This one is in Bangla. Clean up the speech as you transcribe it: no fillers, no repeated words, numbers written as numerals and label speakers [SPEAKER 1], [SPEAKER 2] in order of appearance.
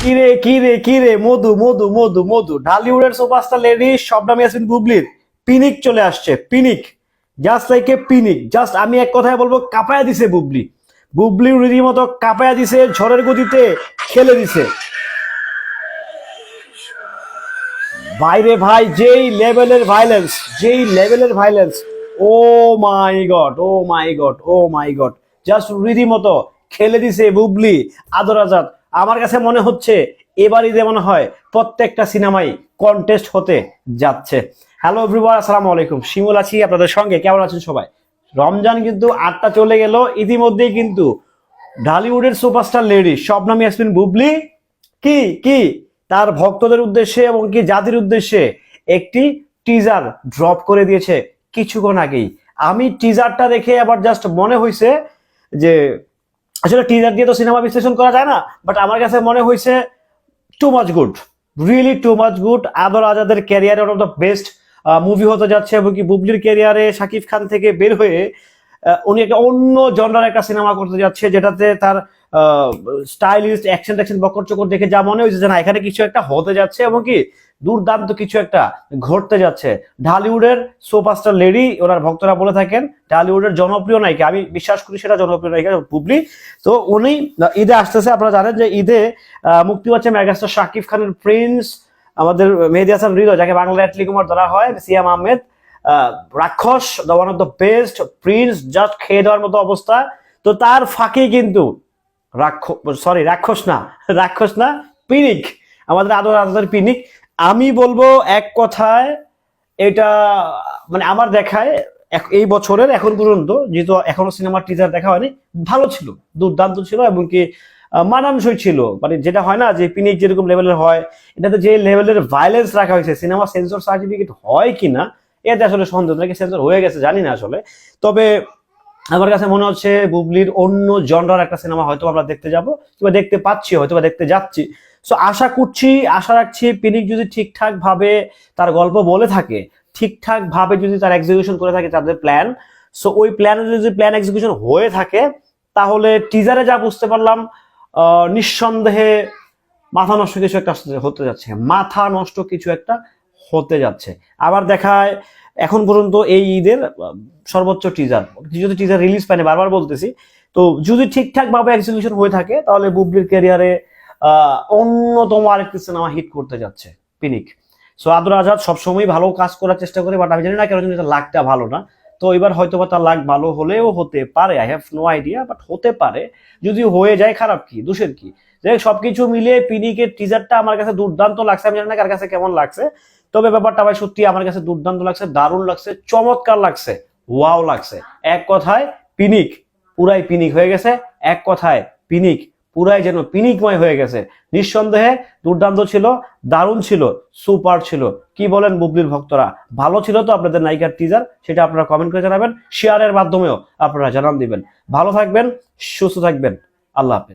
[SPEAKER 1] কিরে কিরে কিরে মধু মধু মধু মধু ঢালিউডের সুপারস্টার লেডি শবনম ইয়াসমিন বুবলির পিনিক চলে আসছে। পিনিক, জাস্ট লাইক এ পিনিক। জাস্ট আমি এক কথায় বলবো, কাঁপায়া দিছে বুবলি। বুবলি রীতিমতো কাঁপায়া দিছে, ঝড়ের গতিতে খেলে দিছে। বাইরে ভাই যেই লেভেলের ভাইলেন্স, যেই লেভেলের ভাইলেন্স, ও মাই গড, ও মাই গড, ও মাই গড, জাস্ট রীতিমতো খেলে দিছে বুবলি। আদর আজাদ আমার কাছে মনে হচ্ছে এবারই যে মনে হয় প্রত্যেকটা সিনেমাই কন্টেস্ট হতে যাচ্ছে। হ্যালো এভরিওয়ান, আসসালামু আলাইকুম। শিমুল আছি আপনাদের সঙ্গে। কেমন আছেন সবাই? রমজান কিন্তু 8টা চলে গেল, ইতিমধ্যেই কিন্তু ঢালিউডের সুপারস্টার লেডি শবনম ইয়াসমিন বুবলি কি কি তার ভক্তদের উদ্দেশ্যে এবং কি জাতির উদ্দেশ্যে একটি টিজার ড্রপ করে দিয়েছে কিছুক্ষণ আগেই। আমি টিজারটা দেখে আবার জাস্ট মনে হয়েছে যে আসলে টিজার দিয়ে তো সিনেমা বিশ্লেষণ করা যায় না, বাট আমার কাছে মনে হয়েছে too much good, really too much good. আদর আজাদের ক্যারিয়ারে one of the best movie হতে যাচ্ছে এবং কি বুবলির ক্যারিয়ারে শাকিব খান থেকে বের হয়ে উনি একটা অন্য জনরার একটা সিনেমা করতে যাচ্ছে, যেটাতে তার স্টাইলিস্ট অ্যাকশন ট্যাকশন বকর চকর দেখে যা মনে হয়েছে যে না, এখানে কিছু একটা হতে যাচ্ছে এবং কি দুর্দান্ত কিছু একটা ঘটতে যাচ্ছে। ঢালিউডের সুপারস্টার লেডি ওনার ভক্তরা বলে থাকেন, ঢালিউডের জনপ্রিয় নায়িকা, আমি বিশ্বাস করি সেটা জনপ্রিয় নায়িকা বুবলি। তো উনি ঈদে আসতেছে, আপনারা জানেন যে ঈদে মুক্তি পাচ্ছে মেগাস্টার শাকিব খানের প্রিন্স, আমাদের মেহেদী হাসান হৃদয়, যাকে বাংলা অ্যাটলি কুমার ধরা হয়, সিয়াম আহমেদ, রাক্ষস, the one of the best Prince, just খেয়ে দেওয়ার মতো অবস্থা। তো তার ফাঁকে কিন্তু রাক্ষস না, পিনিক, আমাদের আদর আদর পিনিক। আমি বলবো এক কথায় এটা মানে আমার দেখায় এই বছরের এখন পর্যন্ত, যেহেতু এখনো সিনেমার টিজার দেখা হয়নি, ভালো ছিল, দুর্দান্ত ছিল এবং কি মানানসই ছিল। মানে যেটা হয় না যে পিনিক যেরকম লেভেলের হয়, এটাতে যে লেভেলের ভায়োলেন্স রাখা হয়েছে, সিনেমা সেন্সর সার্টিফিকেট হয় কিনা এতে আসলে সন্দেহ, নাকি সেন্সর হয়ে গেছে জানি না আসলে। তবে আমার কাছে মনে হচ্ছে বুবলির অন্য জনরার একটা সিনেমা হয়তো আমরা দেখতে যাবো, কিংবা দেখতে পাচ্ছি, হয়তো বা দেখতে যাচ্ছি। সো আশা রাখছি পিনিক যদি ঠিকঠাক ভাবে তার গল্প বলে থাকে, ঠিকঠাক ভাবে যদি তার এক্সিকিউশন করে থাকে তাদের প্ল্যান, সো ওই প্ল্যানে যদি প্ল্যান এক্সিকিউশন হয়ে থাকে, তাহলে টিজারে যা বুঝতে পারলাম নিঃসন্দেহে মাথা নষ্ট কিছু একটা হতে যাচ্ছে, মাথা নষ্ট কিছু একটা হতে যাচ্ছে। আবার দেখায় এখন পর্যন্ত এই ঈদের সর্বোচ্চ টিজার, যদি টিজার রিলিজ পায়নি, বারবার বলতেছি। তো যদি ঠিকঠাক ভাবে এক্সিকিউশন হয়ে থাকে, তাহলে বুবলির ক্যারিয়ারে অন্যতম আরেকটি সিনেমা হিট করতে যাচ্ছে পিনিক। সো আদর আজাদ সবসময় ভালো কাজ করার চেষ্টা করে, বাট আমি জানি না কেন জানি তার লাকটা ভালো না। তো এবার হয়তো বা তার লাক ভালো হলেও হতে পারে, I have no idea, but হতে পারে। যদি হয়ে যায় খারাপ কি, দোষের কি? যাই হোক, সবকিছু মিলিয়ে পিনিকের টিজারটা আমার কাছে দুর্দান্ত লাগছে। আমি জানি না কার কাছে কেমন লাগছে, তবে ব্যাপারটা ভাই সত্যি আমার কাছে দুর্দান্ত লাগছে, দারুণ লাগছে, চমৎকার লাগছে, ওয়াও লাগছে। এক কথায় পিনিক পুরাই পিনিক হয়ে গেছে, এক কথায় পিনিক পুরাই যেন পিনিকময় হয়ে গেছে। নিঃসন্দেহে দুর্দান্ত ছিল, দারুণ ছিল, সুপার ছিল। কি বলেন বুবলির ভক্তরা? ভালো ছিল তো আপনাদের নায়িকার টিজার? সেটা আপনারা কমেন্ট করে জানাবেন, শেয়ারের মাধ্যমেও আপনারা জানান দিবেন। ভালো থাকবেন, সুস্থ থাকবেন, আল্লাহ হাফেজ।